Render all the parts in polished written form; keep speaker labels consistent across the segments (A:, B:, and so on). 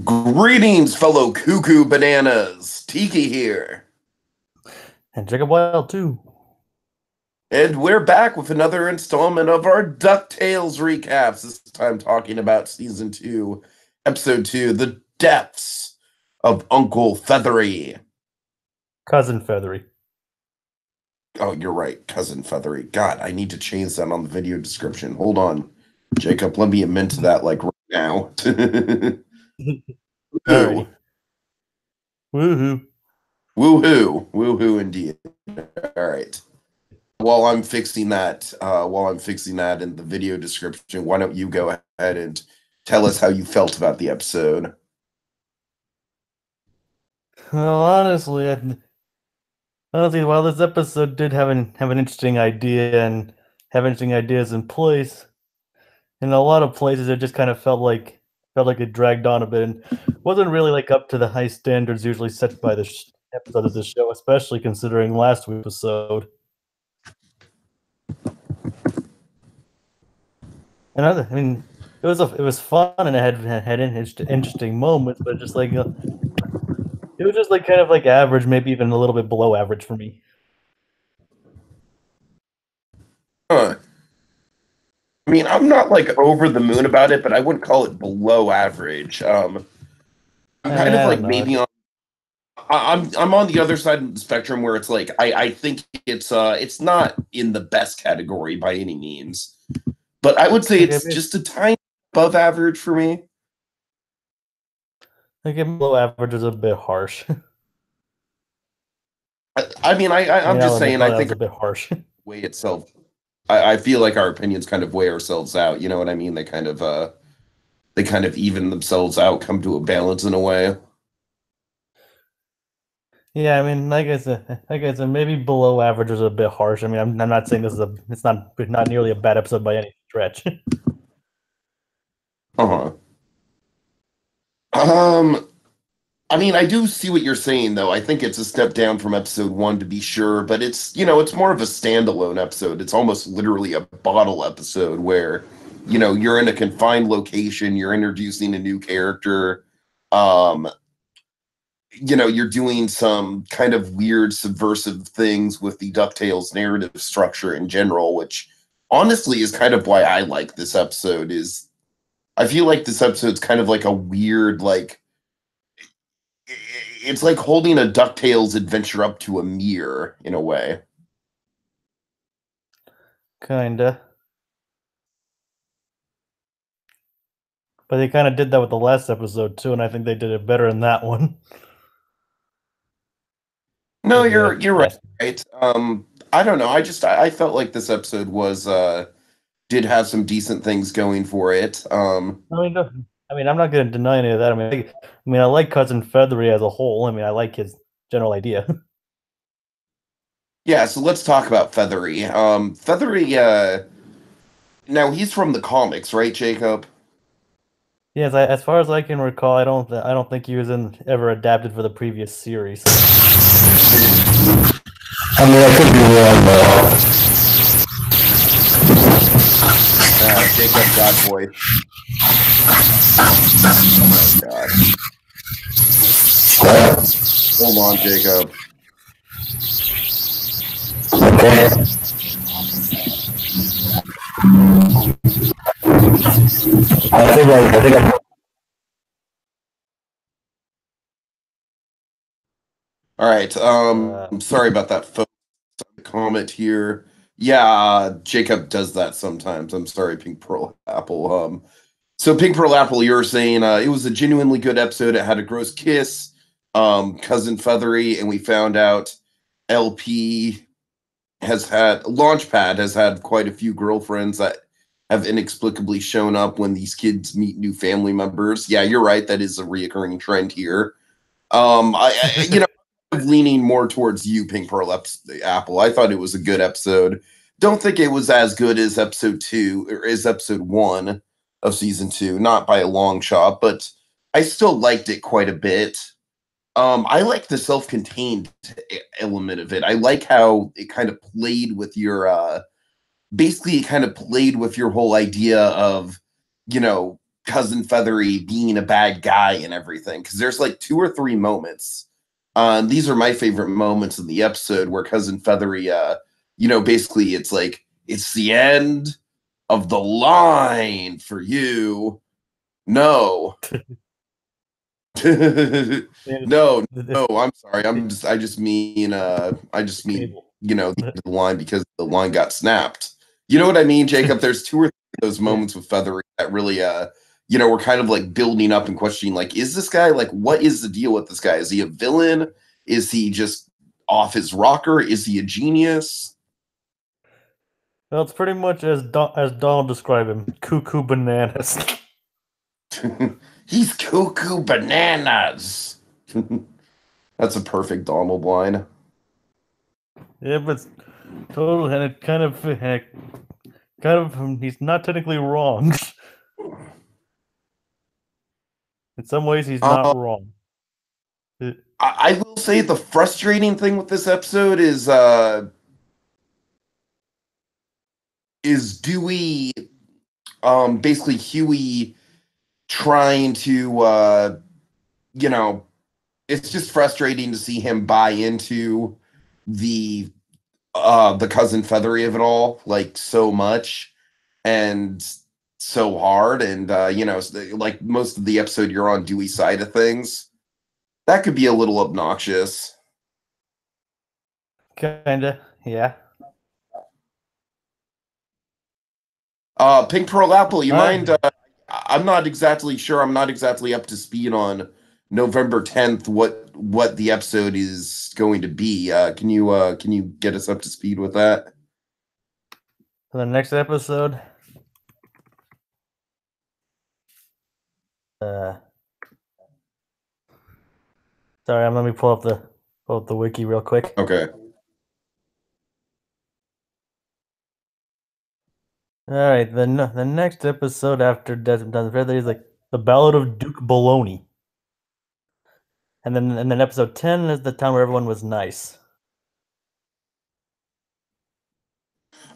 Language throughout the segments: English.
A: Greetings, fellow cuckoo bananas. Tiki here.
B: And Jacob Wile too.
A: And we're back with another installment of our DuckTales recaps. This time talking about season 2, episode 2, The Depths of Uncle Fethry.
B: Cousin Fethry.
A: Oh, you're right, Cousin Fethry. God, I need to change that on the video description. Hold on. Jacob, let me amend to that like right now.
B: Alrighty. Woohoo.
A: Woohoo. Woohoo indeed. All right. While I'm fixing that in the video description, why don't you go ahead and tell us how you felt about the episode?
B: Well, honestly, while this episode did have an interesting idea and have interesting ideas in place, in a lot of places it just kind of felt like it dragged on a bit and wasn't really like up to the high standards usually set by the episode of the show, especially considering last week's episode. And I mean, it was fun and it had interesting moments, but just like it was just like kind of like average, maybe even a little bit below average for me.
A: Huh. I mean, I'm not like over the moon about it, but I wouldn't call it below average. I'm kind of like maybe on. I'm on the other side of the spectrum where it's like I think it's not in the best category by any means, but I would say it's just a tiny above average for me.
B: Like below average is a bit harsh.
A: I'm just saying. I think
B: it's a bit harsh.
A: Weigh itself. I feel like our opinions kind of weigh ourselves out. You know what I mean? They kind of even themselves out, come to a balance in a way.
B: Yeah, I mean, like I said, maybe below average is a bit harsh. I mean, I'm not saying it's not nearly a bad episode by any stretch.
A: Uh-huh. I mean, I do see what you're saying, though. I think it's a step down from episode 1 to be sure, but it's more of a standalone episode. It's almost literally a bottle episode where, you're in a confined location, you're introducing a new character, you're doing some kind of weird subversive things with the DuckTales narrative structure in general, which honestly is kind of why I like this episode. Is I feel like this episode's kind of like a weird, like, it's like holding a DuckTales adventure up to a mirror in a way.
B: Kinda. But they kind of did that with the last episode too, and I think they did it better in that one.
A: No, you're right. I don't know. I felt like this episode did have some decent things going for it.
B: I mean, I'm not going to deny any of that. I mean, I like Cousin Fethry as a whole. I mean, I like his general idea.
A: Yeah, so let's talk about Feathery. Feathery, now he's from the comics, right, Jacob?
B: Yes, as far as I can recall, I don't think he was ever adapted for the previous series.
C: I mean, I could be wrong, though.
A: Jacob God boy. Oh my god.
C: What?
A: Hold on, Jacob.
C: Okay. I think
A: All right. I'm sorry about that comment here. Yeah, Jacob does that sometimes. I'm sorry, Pink Pearl Apple. So Pink Pearl Apple, you're saying it was a genuinely good episode. It had a gross kiss, Cousin Feathery, and we found out LP Launchpad has had quite a few girlfriends that have inexplicably shown up when these kids meet new family members. Yeah, you're right. That is a reoccurring trend here. Leaning more towards you, Pink Pearl Apple. I thought it was a good episode. Don't think it was as good as episode 2 or as episode 1 of season 2, not by a long shot, but I still liked it quite a bit. I like the self-contained element of it. I like how it kind of played with your basically it kind of played with your whole idea of, Cousin Feathery being a bad guy and everything, because there's like 2 or 3 moments. These are my favorite moments in the episode where Cousin Feathery, basically it's like, it's the end of the line for you. No. no, I'm sorry. I just mean the end of the line because the line got snapped. You know what I mean, Jacob? There's 2 or 3 of those moments with Feathery that really we're kind of like building up and questioning, like, is this guy, like, what is the deal with this guy? Is he a villain? Is he just off his rocker? Is he a genius?
B: Well, it's pretty much as Donald described him, cuckoo bananas.
A: He's cuckoo bananas. That's a perfect Donald line.
B: Yeah, but it's total, and it kind of, he's not technically wrong. In some ways, he's not wrong.
A: I will say the frustrating thing with this episode is Dewey, basically Huey trying to, it's just frustrating to see him buy into the Cousin Feathery of it all, like, so much and so hard, and like most of the episode you're on Dewey's side of things. That could be a little obnoxious.
B: Kinda, yeah.
A: Pink Pearl Apple, you mind? I'm not exactly sure. I'm not exactly up to speed on November 10th. What the episode is going to be? Can you get us up to speed with that?
B: For the next episode, sorry, let me pull up the wiki real quick.
A: Okay.
B: All right, the next episode after Desmond Feather is like the Ballad of Duke Baloney, and then episode 10 is the time where everyone was nice.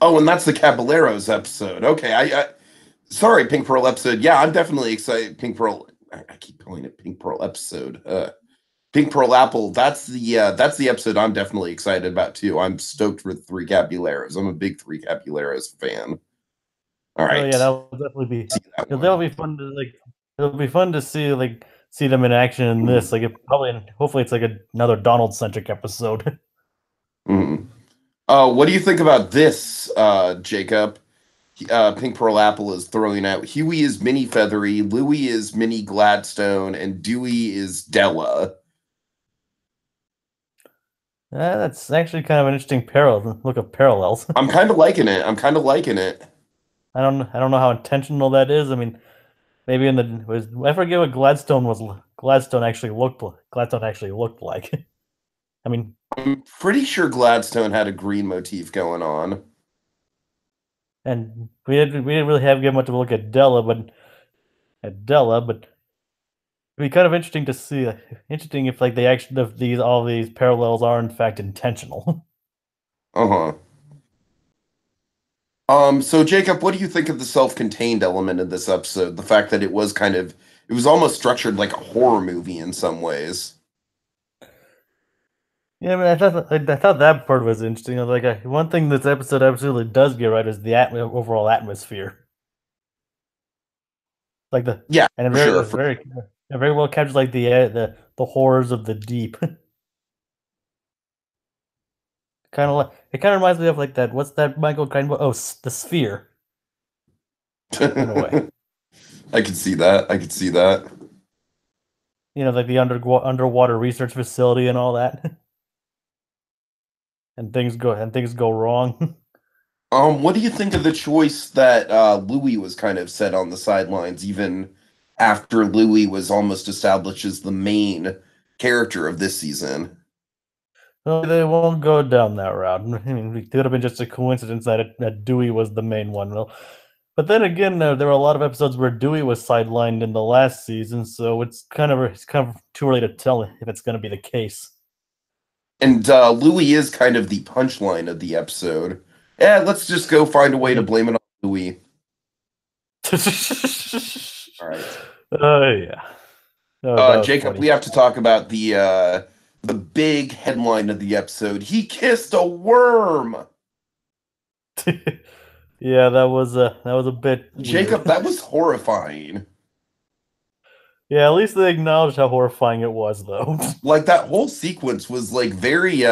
A: Oh, and that's the Caballeros episode. Okay, I sorry, Pink Pearl episode. Yeah, I'm definitely excited. Pink Pearl. I keep calling it Pink Pearl episode. Pink Pearl Apple. That's the episode I'm definitely excited about too. I'm stoked for the 3 Caballeros. I'm a big 3 Caballeros fan. All right.
B: Oh yeah, that will definitely be. That'll be fun to It'll be fun to see them in action in this. Like, hopefully, it's like another Donald centric episode.
A: Mm-hmm. What do you think about this, Jacob? Pink Pearl Apple is throwing out Huey is Mini Feathery, Louie is Mini Gladstone, and Dewey is Della.
B: That's actually kind of an interesting look of parallels.
A: I'm kind of liking it.
B: I don't know how intentional that is. I mean, maybe I forget what Gladstone actually looked like. I mean,
A: I'm pretty sure Gladstone had a green motif going on.
B: And we didn't really give much of a look at Della, but it'd be kind of interesting to see. Interesting if like all these parallels are in fact intentional.
A: So Jacob, what do you think of the self-contained element of this episode? The fact that it was almost structured like a horror movie in some ways.
B: Yeah, I mean, I thought that part was interesting. Like, one thing this episode absolutely does get right is the overall atmosphere. Like it very well captures like the horrors of the deep. It kind of reminds me of like that. What's that Michael Caine? Oh, The Sphere. In a way,
A: I could see that.
B: Like the underwater research facility and all that. And things go wrong.
A: What do you think of the choice that Louie was kind of set on the sidelines, even after Louie was almost established as the main character of this season?
B: Well, they won't go down that route. I mean, it could have been just a coincidence that Dewey was the main one. Well, but then again, there were a lot of episodes where Dewey was sidelined in the last season, so it's kind of too early to tell if it's going to be the case.
A: And Louie is kind of the punchline of the episode. Yeah, let's just go find a way to blame it on Louie. All right.
B: Oh yeah. Oh, that was
A: Jacob,
B: funny.
A: we have to talk about the big headline of the episode. He kissed a worm.
B: Yeah, that was a bit
A: Jacob,
B: weird.
A: that was horrifying.
B: Yeah, at least they acknowledged how horrifying it was, though.
A: Like that whole sequence was like very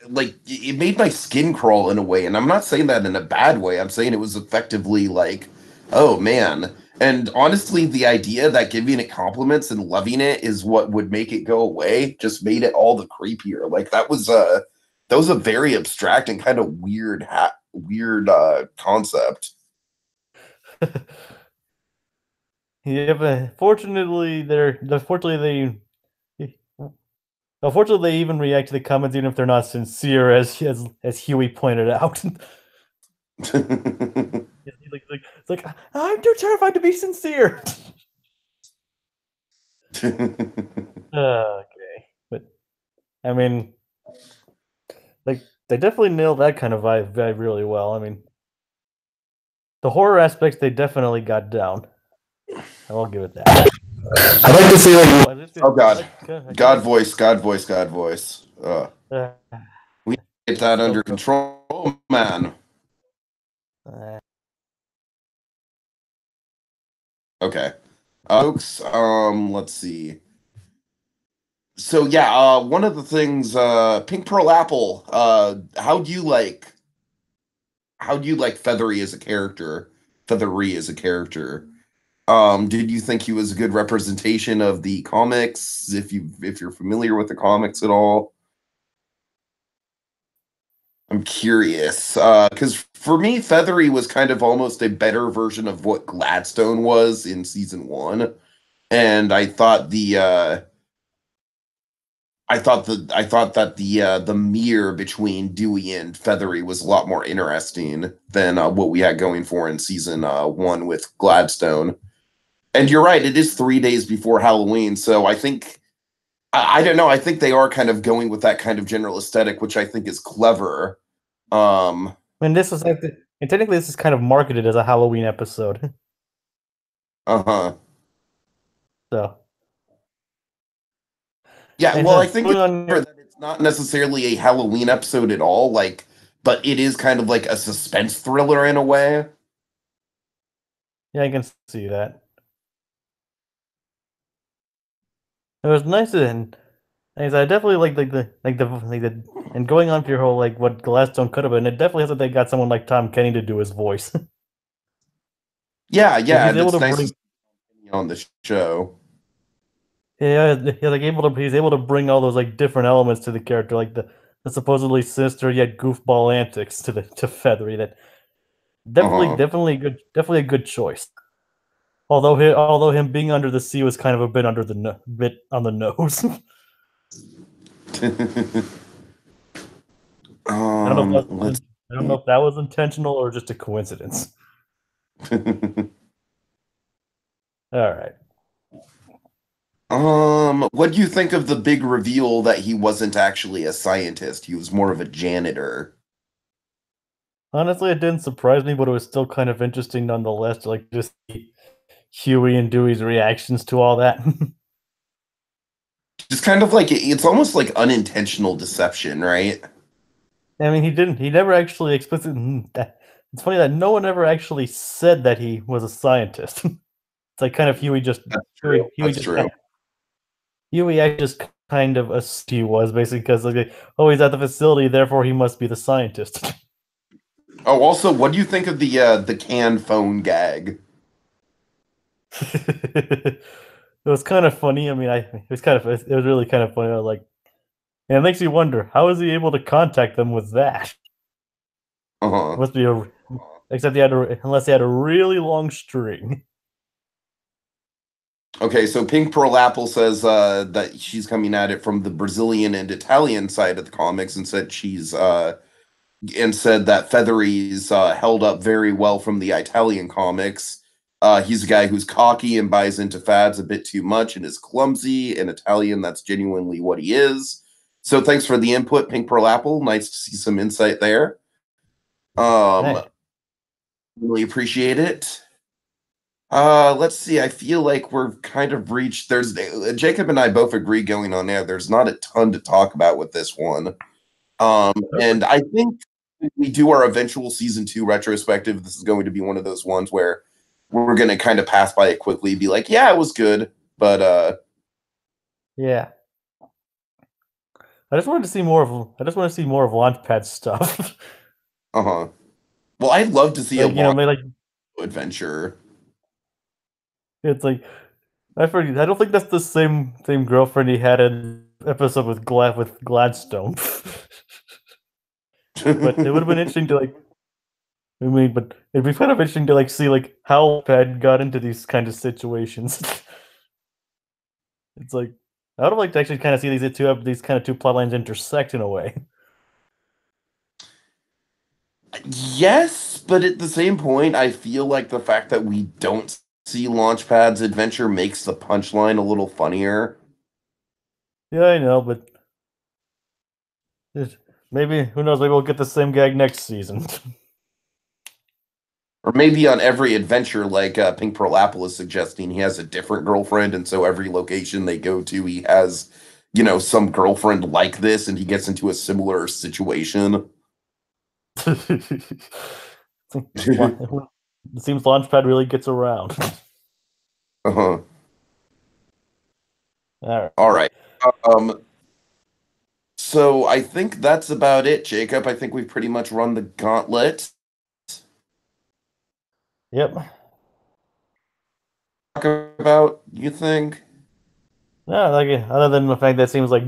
A: like it made my skin crawl in a way, and I'm not saying that in a bad way. I'm saying it was effectively like, oh man. And honestly, the idea that giving it compliments and loving it is what would make it go away just made it all the creepier. Like that was a very abstract and kind of weird concept.
B: Yeah, but fortunately, unfortunately, they even react to the comments even if they're not sincere, as Huey pointed out. It's like I'm too terrified to be sincere. Okay, but I mean, like they definitely nailed that kind of vibe really well. I mean, the horror aspects they definitely got down. I will give it that.
C: I'd like to see like
A: Oh God. God voice, God voice, God voice. We get that under control, man. Okay. Folks, let's see. So yeah, one of the things, Pink Pearl Apple, how do you like Feathery as a character? Feathery as a character. Did you think he was a good representation of the comics? If you're familiar with the comics at all? I'm curious, because for me, Feathery was kind of almost a better version of what Gladstone was in season one, and I thought that the mirror between Dewey and Feathery was a lot more interesting than what we had going for in season one with Gladstone. And you're right, it is 3 days before Halloween, so I think I don't know. I think they are kind of going with that kind of general aesthetic, which I think is clever.
B: And technically this is kind of marketed as a Halloween episode.
A: Uh-huh.
B: So
A: Yeah,
B: and
A: well, I think
B: that
A: it's not necessarily a Halloween episode at all, like, but it is kind of like a suspense thriller in a way.
B: yeah, I can see that. It was nice and I definitely like the and going on for your whole like what Gladstone could have been. It definitely has that they got someone like Tom Kenny to do his voice.
A: Yeah,
B: Like
A: yeah,
B: he's
A: and
B: able
A: it's
B: to
A: nice to
B: bring
A: see him on the show.
B: he's able to bring all those like different elements to the character, like the supposedly sinister yet goofball antics to Feathery. That
A: Uh-huh.
B: definitely a good choice. Although him being under the sea was kind of a bit bit on the nose.
A: Let's
B: I don't know if that was intentional or just a coincidence. All right.
A: what do you think of the big reveal that he wasn't actually a scientist? He was more of a janitor.
B: Honestly, it didn't surprise me, but it was still kind of interesting nonetheless to like just see Huey and Dewey's reactions to all that.
A: Just kind of like it's almost like unintentional deception, right?
B: I mean, he never actually explicitly. It's funny that no one ever actually said that he was a scientist. It's like kind of Huey just
A: That's true.
B: Huey
A: That's
B: just
A: true.
B: Huey I just kind of assumed he was basically because like oh he's at the facility therefore he must be the scientist.
A: Oh, also, what do you think of the canned phone gag?
B: It was kind of funny. I mean, it was really kind of funny. I was like, and it makes you wonder how is he able to contact them with that?
A: Uh-huh.
B: Must be except unless he had a really long string.
A: Okay, so Pink Pearl Apple says that she's coming at it from the Brazilian and Italian side of the comics, and said that Feathery's held up very well from the Italian comics. He's a guy who's cocky and buys into fads a bit too much and is clumsy. In Italian, that's genuinely what he is. So thanks for the input, Pink Pearl Apple. Nice to see some insight there.
B: Hey.
A: Really appreciate it. Let's see. I feel like we're kind of reached. There's Jacob and I both agree going on there. There's not a ton to talk about with this one. And I think if we do our eventual season 2 retrospective, this is going to be one of those ones where we're going to kind of pass by it quickly, be like, yeah, it was good, but
B: yeah. I just want to see more of Launchpad stuff.
A: Well, I'd love to see
B: like, like
A: adventure.
B: It's like I don't think that's the same girlfriend he had in episode with Gladstone. But it would have been interesting to but it'd be kind of interesting to see how Ped got into these kind of situations. It's like I would like to actually kind of see these kind of two plot lines intersect in a way.
A: Yes, but at the same point, I feel like the fact that we don't see Launchpad's adventure makes the punchline a little funnier.
B: Yeah, I know, but maybe who knows? Maybe we'll get the same gag next season.
A: Or maybe on every adventure, like Pink Pearl Apple is suggesting, he has a different girlfriend, and so every location they go to, he has, some girlfriend like this, and he gets into a similar situation.
B: It seems Launchpad really gets around.
A: Uh-huh.
B: All
A: right. So I think that's about it, Jacob. I think we've pretty much run the gauntlet.
B: Yep.
A: Talk about, you think?
B: No, other than the fact that it seems like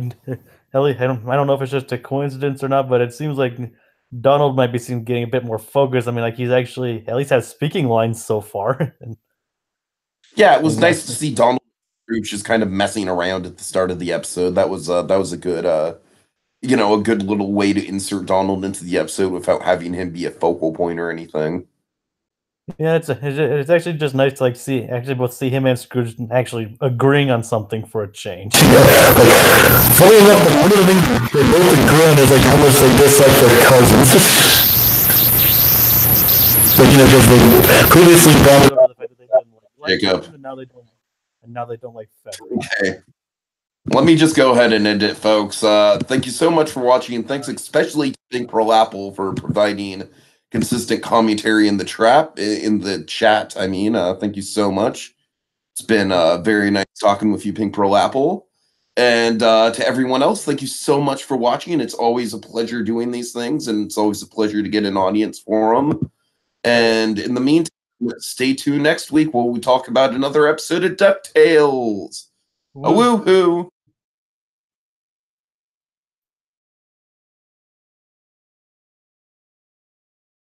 B: Ellie, I don't know if it's just a coincidence or not, but it seems like Donald might be seen getting a bit more focused. I mean, like he's actually at least has speaking lines so far.
A: Yeah, it was nice to see Donald just kind of messing around at the start of the episode. That was a good a good little way to insert Donald into the episode without having him be a focal point or anything.
B: Yeah, it's actually just nice to see both see him and Scrooge actually agreeing on something for a change.
C: Funny enough, one of the things they both agree on is how much they dislike their cousins. Because they previously bonded over the fact that they didn't like
A: Jacob.
B: And now they don't like Fethry.
A: Okay. Let me just go ahead and end it, folks. Thank you so much for watching, and thanks especially to Pink Pearl Apple for providing consistent commentary in the chat. I mean, thank you so much. It's been very nice talking with you, Pink Pearl Apple. And to everyone else, thank you so much for watching. It's always a pleasure doing these things, and it's always a pleasure to get an audience for them. And in the meantime, stay tuned next week where we talk about another episode of DuckTales. A woohoo!